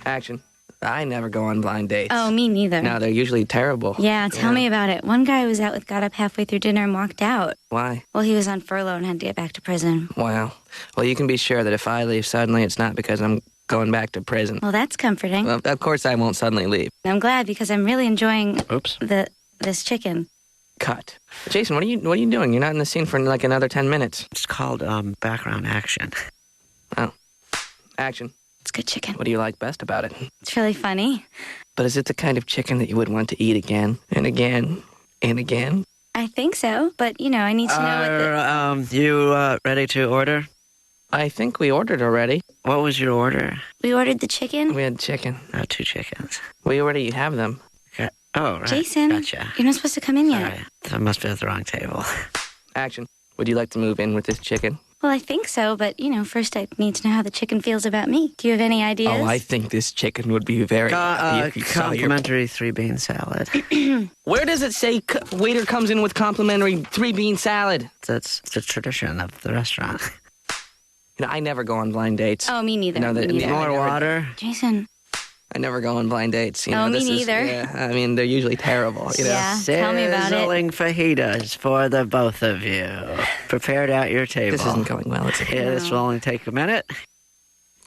Action. I never go on blind dates. Oh, me neither. No, they're usually terrible. Yeah, tell me about it. One guy I was out with got up halfway through dinner and walked out. Why? Well, he was on furlough and had to get back to prison. Wow. Well, you can be sure that if I leave suddenly, it's not because I'm going back to prison. Well, that's comforting. Well, of course I won't suddenly leave. I'm glad because I'm really enjoying this chicken. Cut. Jason, what are you doing? You're not in the scene for like another 10 minutes. It's called background action. Oh. Action. It's good chicken. What do you like best about it? It's really funny. But is it the kind of chicken that you would want to eat again and again and again? I think so, but, I need to know what you ready to order? I think we ordered already. What was your order? We ordered the chicken. We had chicken. Oh, 2 chickens. We already have them. Okay. Oh, right. Jason, Gotcha. you're not supposed to come in yet. All right. That must be at the wrong table. Action. Would you like to move in with this chicken? Well, I think so, but, first I need to know how the chicken feels about me. Do you have any ideas? Oh, I think this chicken would be very happy if you saw your... Complimentary 3-bean salad. Where does it say waiter comes in with complimentary 3-bean salad? That's the tradition of the restaurant. I never go on blind dates. Oh, me neither. Me neither. More water? Jason. I never go on blind dates. Me neither. They're usually terrible. Yeah, tell me about it. Sizzling fajitas for the both of you. Prepared at your table. This isn't going well, is it? Yeah, this will only take a minute.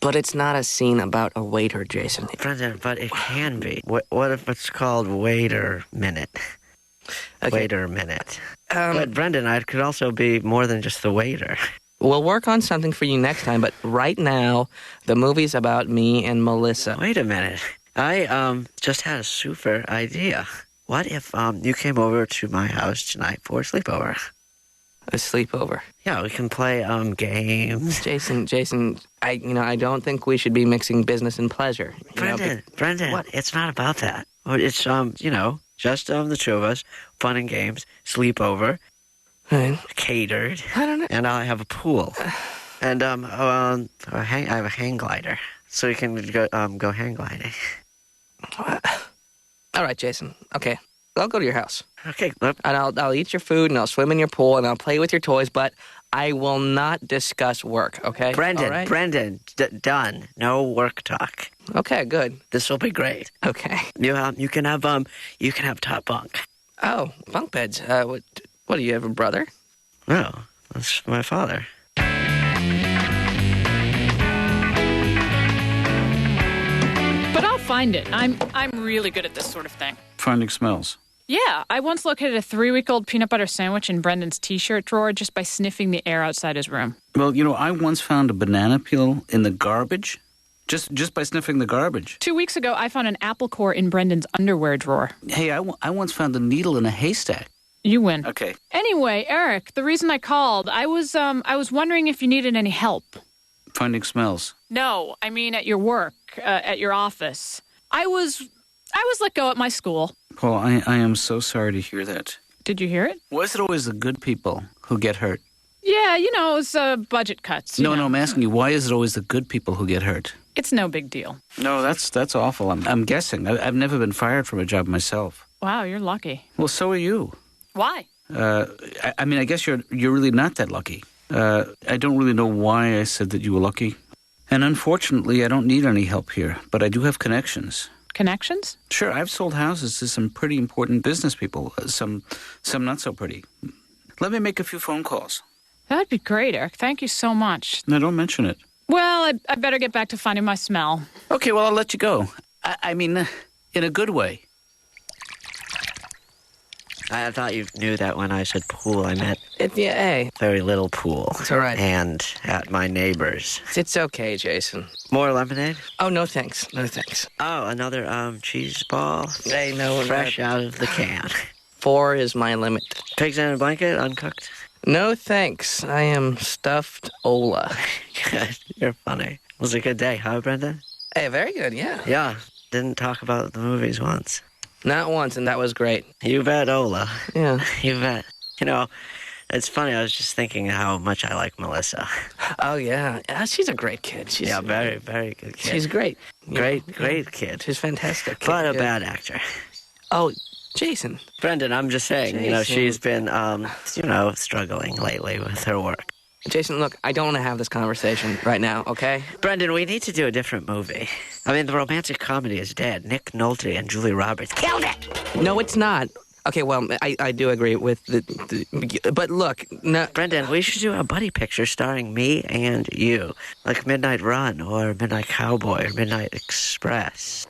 But it's not a scene about a waiter, Jason. Brendan, but it can be. What if it's called waiter minute? Okay. Waiter minute. But Brendan, I could also be more than just the waiter. We'll work on something for you next time, but right now, the movie's about me and Melissa. Wait a minute. I just had a super idea. What if you came over to my house tonight for a sleepover? A sleepover? Yeah, we can play games. Jason, I don't think we should be mixing business and pleasure. Brendan, what? It's not about that. It's just the 2 of us, fun and games, sleepover. Right. Catered. I don't know. And I have a pool. And I have a hang glider. So we can go hang gliding. All right, Jason. Okay. I'll go to your house. Okay. And I'll eat your food, and I'll swim in your pool, and I'll play with your toys, but I will not discuss work, okay? Brendan, right? Brendan, done. No work talk. Okay, good. This will be great. Okay. You can have top bunk. Oh, bunk beds. What, do you have a brother? No, that's my father. But I'll find it. I'm really good at this sort of thing. Finding smells. Yeah, I once located a 3-week-old peanut butter sandwich in Brendan's T-shirt drawer just by sniffing the air outside his room. Well, I once found a banana peel in the garbage, just by sniffing the garbage. 2 weeks ago, I found an apple core in Brendan's underwear drawer. Hey, I once found a needle in a haystack. You win. Okay. Anyway, Eric, the reason I called, I was wondering if you needed any help. Finding smells. No, I mean at your work, at your office. I was let go at my school. Paul, I am so sorry to hear that. Did you hear it? Why is it always the good people who get hurt? Yeah, it's budget cuts. No, I'm asking you, why is it always the good people who get hurt? It's no big deal. No, that's awful. I'm guessing. I've never been fired from a job myself. Wow, you're lucky. Well, so are you. Why? I guess you're really not that lucky. I don't really know why I said that you were lucky. And unfortunately, I don't need any help here, but I do have connections. Connections? Sure, I've sold houses to some pretty important business people, some not so pretty. Let me make a few phone calls. That'd be great, Eric. Thank you so much. No, don't mention it. Well, I better get back to finding my smell. Okay, well, I'll let you go. I mean, in a good way. I thought you knew that when I said pool, I meant Hey. very little pool. It's all right. And at my neighbor's. It's okay, Jason. More lemonade? Oh, no thanks. No thanks. Oh, another cheese ball? Hey, no. Fresh out of the can. 4 is my limit. Pigs in a blanket, uncooked? No thanks. I am stuffed Ola. Good. You're funny. Was it a good day, huh, Brendan? Hey, very good, yeah. Yeah. Didn't talk about the movies once. Not once, and that was great. You bet, Ola. Yeah. You bet. It's funny. I was just thinking how much I like Melissa. Oh, yeah. She's a great kid. Yeah, very, very good kid. She's great. Great kid. She's fantastic. But a bad actor. Oh, Jason. Brendan, I'm just saying, Jason. she's been, struggling lately with her work. Jason, look, I don't want to have this conversation right now, okay? Brendan, we need to do a different movie. I mean, the romantic comedy is dead. Nick Nolte and Julie Roberts killed it. No, it's not. Okay, well, I do agree with but look, no, Brendan, we should do a buddy picture starring me and you. Like Midnight Run or Midnight Cowboy or Midnight Express.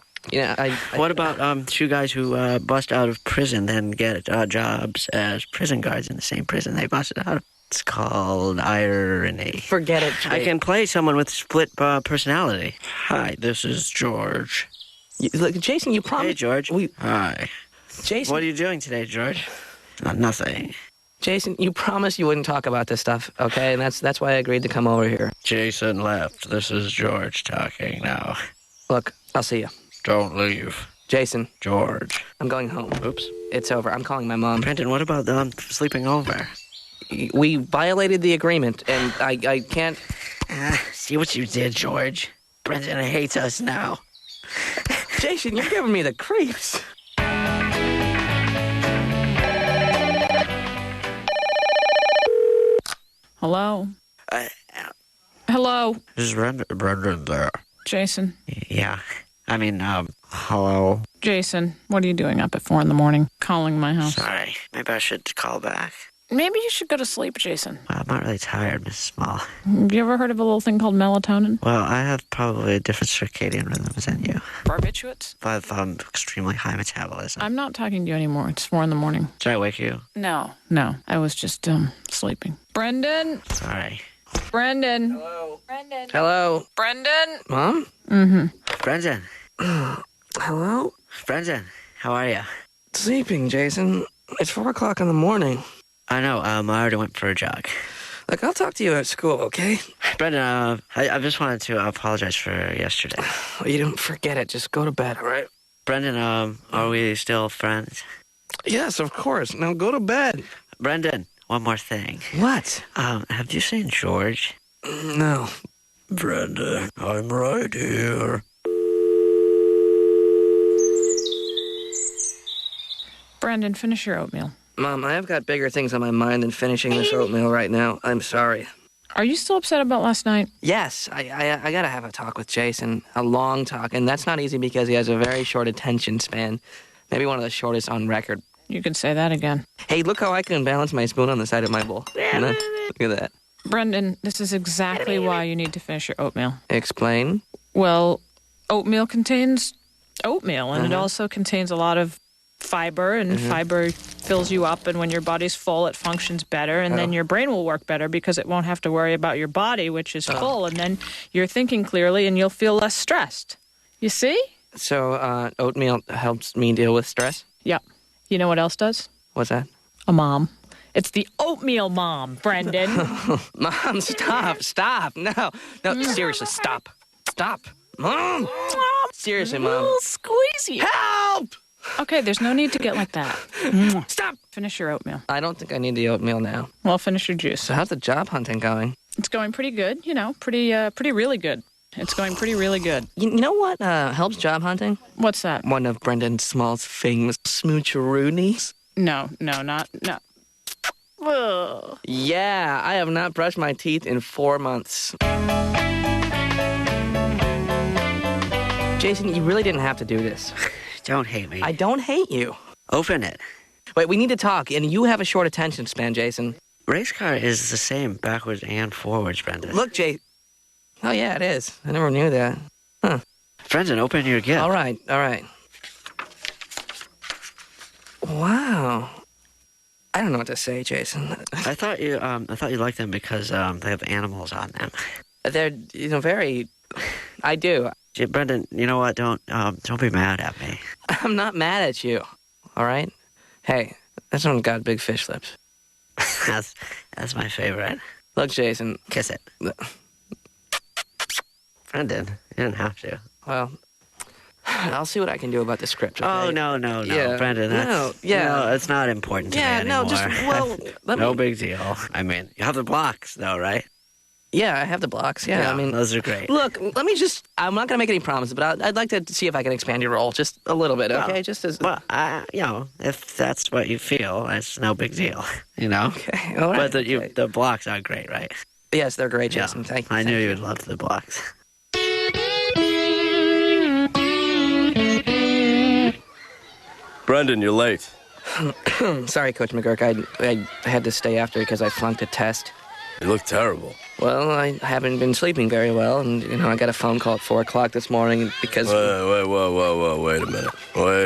What about two guys who bust out of prison, then get jobs as prison guards in the same prison they busted out of? It's called irony. Forget it, I can play someone with split personality. Hi, this is George. Look, Jason, you promised... Hey, George. Hi. Jason... What are you doing today, George? Nothing. Jason, you promised you wouldn't talk about this stuff, okay? And that's why I agreed to come over here. Jason left. This is George talking now. Look, I'll see you. Don't leave. Jason. George. I'm going home. Oops. It's over. I'm calling my mom. Brendan, what about sleeping over? We violated the agreement, and I can't... See what you did, George. Brendan hates us now. Jason, you're giving me the creeps. Hello? Hello? Is Brendan there? Jason? Yeah. I mean, hello? Jason, what are you doing up at 4 a.m, calling my house? Sorry. Maybe I should call back. Maybe you should go to sleep, Jason. I'm not really tired, Miss Small. Have you ever heard of a little thing called melatonin? Well, I have probably a different circadian rhythms than you. Barbiturates? I have extremely high metabolism. I'm not talking to you anymore. It's 4 a.m. Did I wake you? No. I was just, sleeping. Brendan? Sorry. Brendan? Hello? Brendan? Hello? Brendan? Mom? Mm-hmm. Brendan. Hello? Brendan, how are you? Sleeping, Jason. It's 4 o'clock in the morning. I know, I already went for a jog. Look, I'll talk to you at school, okay? Brendan, I just wanted to apologize for yesterday. Well, you don't forget it. Just go to bed, all right? Brendan, are we still friends? Yes, of course. Now go to bed. Brendan, one more thing. What? Have you seen George? No. Brendan, I'm right here. Brendan, finish your oatmeal. Mom, I have got bigger things on my mind than finishing this oatmeal right now. I'm sorry. Are you still upset about last night? Yes, I gotta have a talk with Jason. A long talk. And that's not easy because he has a very short attention span. Maybe one of the shortest on record. You can say that again. Hey, look how I can balance my spoon on the side of my bowl. You know? Look at that. Brendan, this is exactly why you need to finish your oatmeal. Explain. Well, oatmeal contains oatmeal, and it also contains a lot of fiber, and fiber fills you up, and when your body's full, it functions better, and then your brain will work better because it won't have to worry about your body, which is full, and then you're thinking clearly, and you'll feel less stressed. You see? So, oatmeal helps me deal with stress? Yeah. You know what else does? What's that? A mom. It's the oatmeal mom, Brendan. Mom, stop. No, seriously, stop. Mom! Seriously, Mom. Squeeze you. Help! Okay, there's no need to get like that. Stop! Finish your oatmeal. I don't think I need the oatmeal now. Well, finish your juice. So how's the job hunting going? It's going pretty good, pretty really good. It's going pretty really good. You know what helps job hunting? What's that? One of Brendan Small's famous smoocheroonies. No. Ugh. Yeah, I have not brushed my teeth in 4 months. Jason, you really didn't have to do this. Don't hate me. I don't hate you. Open it. Wait, we need to talk, and you have a short attention span, Jason. Race car is the same backwards and forwards, Brendan. Look, Oh, yeah, it is. I never knew that. Huh. Brendan, open your gift. All right. Wow. I don't know what to say, Jason. I thought you liked them because they have animals on them. They're, very... I do. Gee, Brendan, you know what? Don't be mad at me. I'm not mad at you, all right? Hey, this one got big fish lips. That's my favorite. Look, Jason. Kiss it. Brendan, you didn't have to. Well, I'll see what I can do about the script. Okay? Oh, no, Yeah. Brendan. No, it's not important to me anymore. No big deal. I mean, you have the blocks, though, right? Yeah, I have the blocks. Yeah, I mean, those are great. Look, I'm not going to make any promises, but I'd like to see if I can expand your role just a little bit, okay? Just as... Well, if that's what you feel, it's no big deal, Okay, all right. But the blocks are great, right? Yes, they're great, Jason. Yeah, Thank you. I knew you would love the blocks. Brendan, you're late. Sorry, Coach McGurk. I had to stay after because I flunked a test. You look terrible. Well, I haven't been sleeping very well, and, I got a phone call at 4 o'clock this morning because... Wait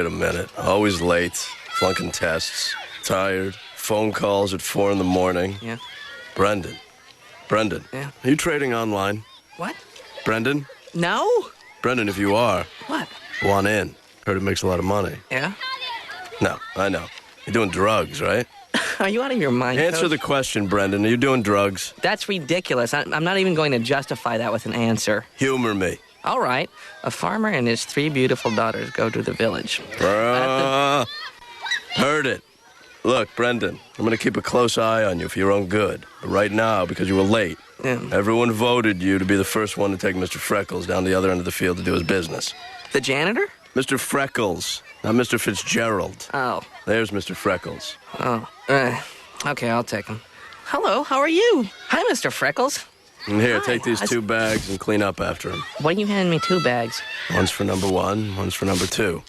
a minute. Always late, flunking tests, tired, phone calls at 4 in the morning. Yeah. Brendan. Yeah. Are you trading online? What? Brendan? No? Brendan, if you are, What? go on in. Heard it makes a lot of money. Yeah? No, I know. You're doing drugs, right? Are you out of your mind, Answer Coach? the question, Brendan. Are you doing drugs? That's ridiculous. I'm not even going to justify that with an answer. Humor me. All right. A farmer and his 3 beautiful daughters go to the village. Heard it. Look, Brendan, I'm going to keep a close eye on you for your own good. But right now, because you were late, everyone voted you to be the first one to take Mr. Freckles down to the other end of the field to do his business. The janitor? Mr. Freckles, not Mr. Fitzgerald. Oh. There's Mr. Freckles. Oh. Okay, I'll take him. Hello, how are you? Hi, Mr. Freckles. And here, Hi. take these 2 bags and clean up after him. Why are you handing me 2 bags? One's for number 1, one's for number 2.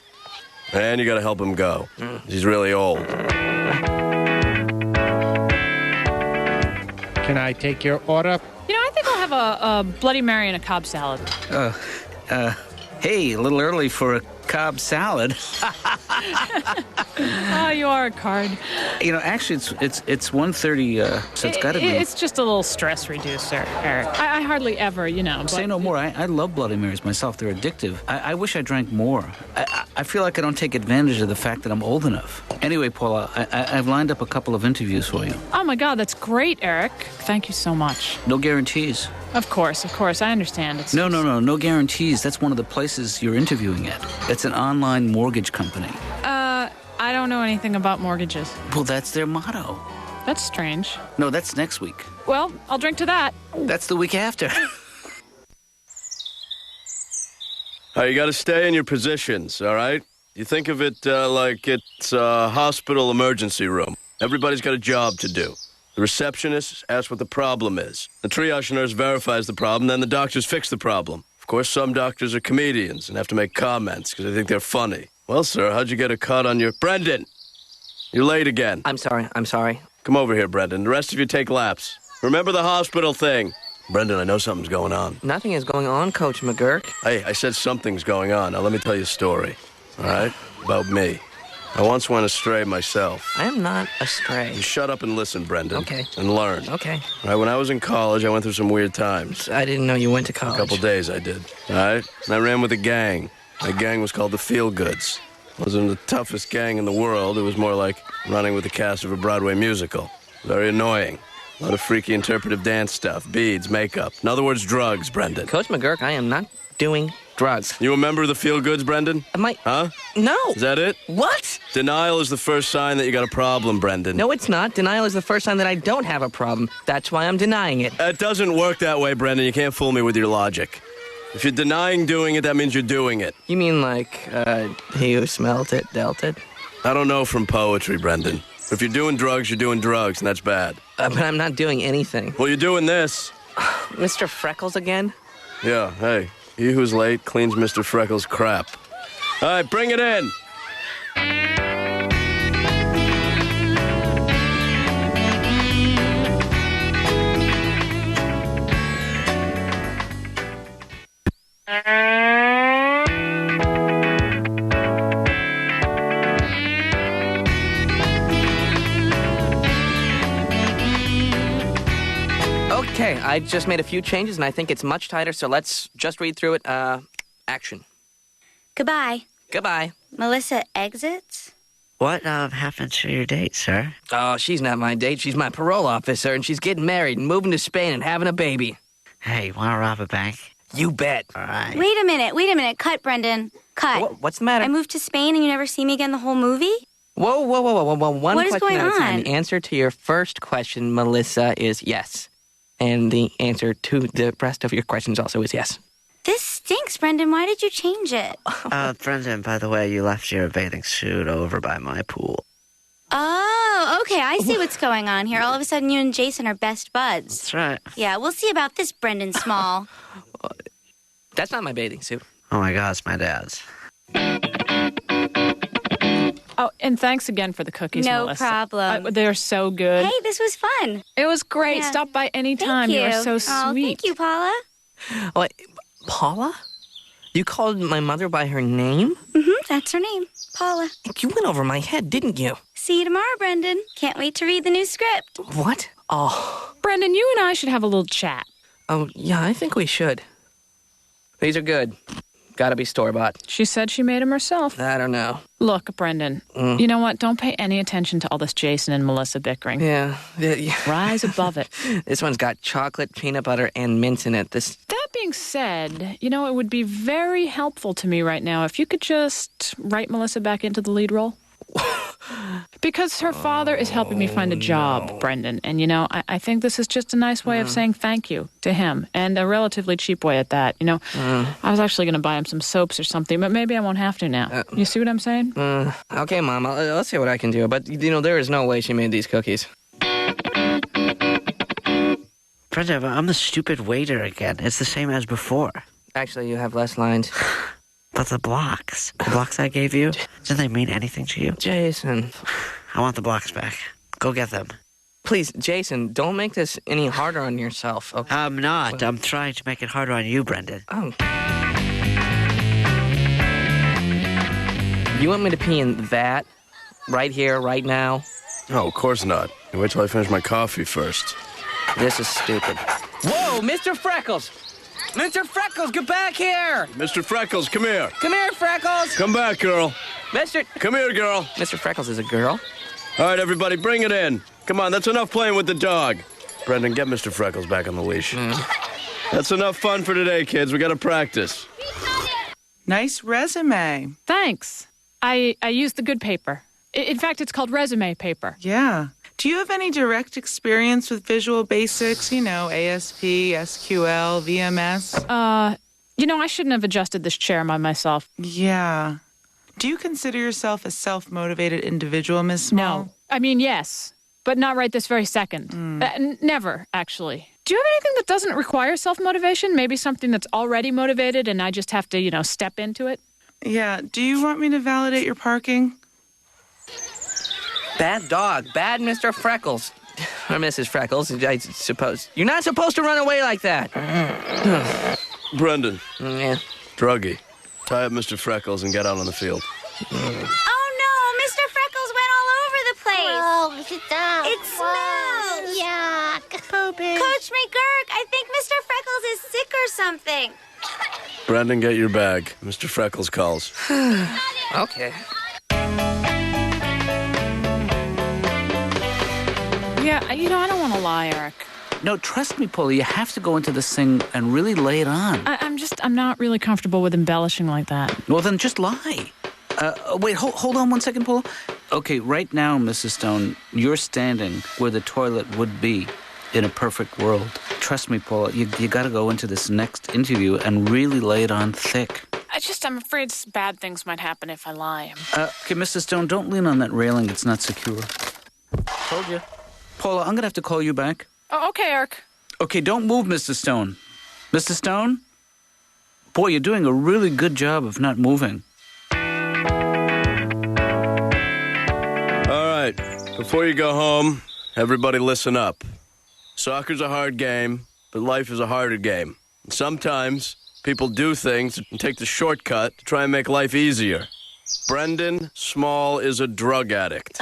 And you got to help him go. He's really old. Can I take your order? I think I'll have a Bloody Mary and a Cobb salad. Hey, a little early for a Cobb salad. Oh, you are a card. Actually, it's 1:30, so it's got to be. It's just a little stress reducer, Eric. I hardly ever, Say no more. I love Bloody Marys myself. They're addictive. I wish I drank more. I feel like I don't take advantage of the fact that I'm old enough. Anyway, Paula, I've lined up a couple of interviews for you. Oh, my God, that's great, Eric. Thank you so much. No guarantees. Of course, I understand. No guarantees. That's one of the places you're interviewing at. It's an online mortgage company. I don't know anything about mortgages. Well, that's their motto. That's strange. No, that's next week. Well, I'll drink to that. That's the week after. You got to stay in your positions, all right? You think of it like it's a hospital emergency room. Everybody's got a job to do. The receptionist asks what the problem is. The triage nurse verifies the problem, then the doctors fix the problem. Of course, some doctors are comedians and have to make comments because they think they're funny. Well, sir, how'd you get a cut on your... Brendan! You're late again. I'm sorry. Come over here, Brendan. The rest of you take laps. Remember the hospital thing. Brendan, I know something's going on. Nothing is going on, Coach McGurk. Hey, I said something's going on. Now, let me tell you a story, all right? About me. I once went astray myself. I am not astray. You shut up and listen, Brendan. Okay. And learn. Okay. All right, when I was in college, I went through some weird times. I didn't know you went to college. A couple days I did, all right? And I ran with a gang. My gang was called the Feel Goods. It wasn't the toughest gang in the world. It was more like running with the cast of a Broadway musical. Very annoying. A lot of freaky interpretive dance stuff, beads, makeup. In other words, drugs, Brendan. Coach McGurk, I am not doing drugs. You a member of the Feel Goods, Brendan? Huh? No. Is that it? What? Denial is the first sign that you got a problem, Brendan. No, it's not. Denial is the first sign that I don't have a problem. That's why I'm denying it. It doesn't work that way, Brendan. You can't fool me with your logic. If you're denying doing it, that means you're doing it. You mean like, he who smelt it, dealt it? I don't know from poetry, Brendan. If you're doing drugs, you're doing drugs, and that's bad. But I'm not doing anything. Well, you're doing this. Mr. Freckles again? Yeah, hey. He who's late cleans Mr. Freckles' crap. All right, bring it in. Okay, I just made a few changes, and I think it's much tighter, so let's just read through it. Action. Goodbye. Goodbye. Melissa exits? What happened to your date, sir? Oh, she's not my date. She's my parole officer, and she's getting married and moving to Spain and having a baby. Hey, want to rob a bank? You bet. All right. Wait a minute. Cut, Brendan. Cut. What's the matter? I moved to Spain and you never see me again the whole movie? Whoa. One What is question going at a time. on? The answer to your first question, Melissa, is yes. And the answer to the rest of your questions also is yes. This stinks, Brendan. Why did you change it? Brendan, by the way, you left your bathing suit over by my pool. Oh, Okay, I see what's going on here. All of a sudden, you and Jason are best buds. That's right. Yeah, we'll see about this, Brendan Small. That's not my bathing suit. Oh, my God, it's my dad's. Oh, and thanks again for the cookies, No Melissa. problem. They're so good. Hey, this was fun. It was great. Yeah. Stop by any Thank time. you. You are so Oh, sweet. thank you, Paula. What, Paula? You called my mother by her name? That's her name, Paula. You went over my head, didn't you? See you tomorrow, Brendan. Can't wait to read the new script. What? Oh. Brendan, you and I should have a little chat. Oh, yeah, I think we should. These are good. Gotta be store-bought. She said she made them herself. I don't know. Look, Brendan, you know what? Don't pay any attention to all this Jason and Melissa bickering. Yeah. Rise above it. This one's got chocolate, peanut butter, and mint in it. That being said, you know, it would be very helpful to me right now if you could just write Melissa back into the lead role. Because her father is helping me find a job, Brendan. And, you know, I think this is just a nice way of saying thank you to him. And a relatively cheap way at that. You know, I was actually going to buy him some soaps or something, but maybe I won't have to now. You see what I'm saying? Okay, Mom, I'll see what I can do. But, you know, there is no way she made these cookies. Brenda, I'm the stupid waiter again. It's the same as before. Actually, you have less lines. But the blocks I gave you, didn't they mean anything to you? Jason. I want the blocks back. Go get them. Please, Jason, don't make this any harder on yourself. Okay? I'm not. I'm trying to make it harder on you, Brendan. Oh. You want me to pee in that? Right here, right now? Oh, of course not. Wait till I finish my coffee first. This is stupid. Whoa, Mr. Freckles! Mr. Freckles, get back here! Mr. Freckles, come here. Come here, Freckles! Come back, girl. Come here, girl. Mr. Freckles is a girl? All right, everybody, bring it in. Come on, that's enough playing with the dog. Brendan, get Mr. Freckles back on the leash. That's enough fun for today, kids. We got to practice. Nice resume. Thanks. I used the good paper. In fact, it's called resume paper. Yeah. Do you have any direct experience with Visual Basics? You know, ASP, SQL, VMS? You know, I shouldn't have adjusted this chair by myself. Yeah. Do you consider yourself a self-motivated individual, Ms. Small? No. I mean, yes, but not right this very second. Never, actually. Do you have anything that doesn't require self-motivation? Maybe something that's already motivated and I just have to, you know, step into it? Yeah. Do you want me to validate your parking? Bad dog. Bad Mr. Freckles. Or Mrs. Freckles, I suppose. You're not supposed to run away like that. Brendan. Yeah. Druggy. Tie up Mr. Freckles and get out on the field. Oh, no! Mr. Freckles went all over the place. Oh, sit down. It smells. Yuck. Pooping. Coach McGurk, I think Mr. Freckles is sick or something. Brendan, get your bag. Mr. Freckles calls. Okay. Yeah, you know, I don't want to lie, Eric. No, trust me, Paula, you have to go into this thing and really lay it on. I'm not really comfortable with embellishing like that. Well, then just lie. Wait, hold on 1 second, Paula. Okay, right now, Mrs. Stone, you're standing where the toilet would be in a perfect world. Trust me, Paula, you got to go into this next interview and really lay it on thick. I'm afraid bad things might happen if I lie. Okay, Mrs. Stone, don't lean on that railing. It's not secure. Told you. Paula, I'm going to have to call you back. Oh, okay, Eric. Okay, don't move, Mr. Stone. Mr. Stone? Boy, you're doing a really good job of not moving. All right. Before you go home, everybody listen up. Soccer's a hard game, but life is a harder game. And sometimes people do things and take the shortcut to try and make life easier. Brendan Small is a drug addict.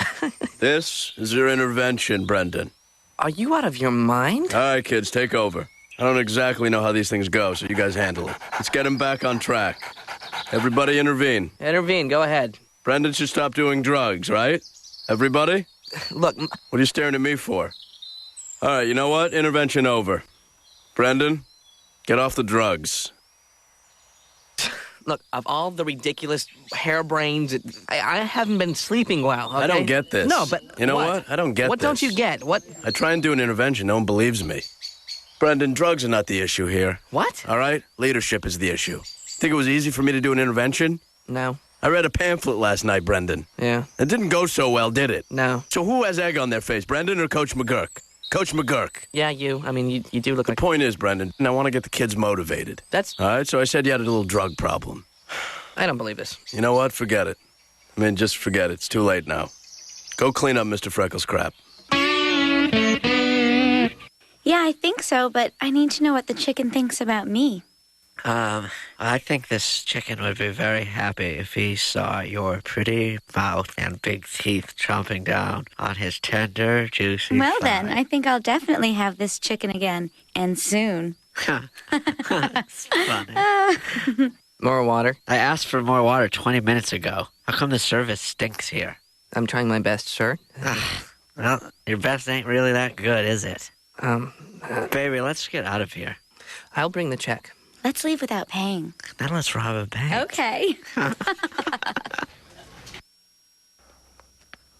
This is your intervention, Brendan. Are you out of your mind? All right, kids, take over. I don't exactly know how these things go, so you guys handle it. Let's get him back on track. Everybody intervene. Intervene, go ahead. Brendan should stop doing drugs, right? Everybody? Look... What are you staring at me for? All right, you know what? Intervention over. Brendan, get off the drugs. Look, of all the ridiculous harebrains, I haven't been sleeping well, okay? I don't get this. No, but you know what? I don't get What this. don't you get? What? I try and do an intervention. No one believes me. Brendan, drugs are not the issue here. What? All right? Leadership is the issue. Think it was easy for me to do an intervention? No. All I read a pamphlet last night, Brendan. Yeah. It didn't go so well, did it? No. So who has egg on their face, Brendan or Coach McGurk? Coach McGurk. Yeah, you. I mean, you do look like... The point is, Brendan, I want to get the kids motivated. That's... All right, so I said you had a little drug problem. I don't believe this. You know what? Forget it. I mean, just forget it. It's too late now. Go clean up Mr. Freckles' crap. Yeah, I think so, but I need to know what the chicken thinks about me. I think this chicken would be very happy if he saw your pretty mouth and big teeth chomping down on his tender, juicy Well, thigh. then, I think I'll definitely have this chicken again, and soon. That's funny. More water? I asked for more water 20 minutes ago. How come the service stinks here? I'm trying my best, sir. Well, your best ain't really that good, is it? Baby, let's get out of here. I'll bring the check. Let's leave without paying. Then let's rob a bank. Okay.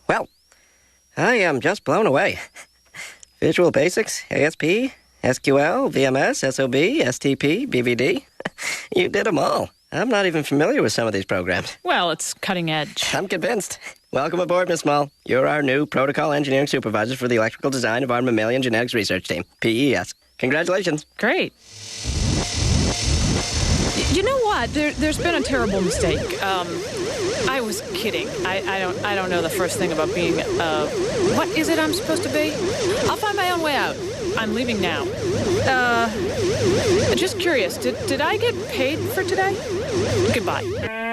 Well, I am just blown away. Visual Basics, ASP, SQL, VMS, SOB, STP, BVD. You did them all. I'm not even familiar with some of these programs. Well, it's cutting edge. I'm convinced. Welcome aboard, Miss Small. You're our new protocol engineering supervisor for the electrical design of our mammalian genetics research team, PES. Congratulations. Great. You know what? There's been a terrible mistake. I was kidding. I don't know the first thing about being. What is it I'm supposed to be? I'll find my own way out. I'm leaving now. Just curious. Did I get paid for today? Goodbye.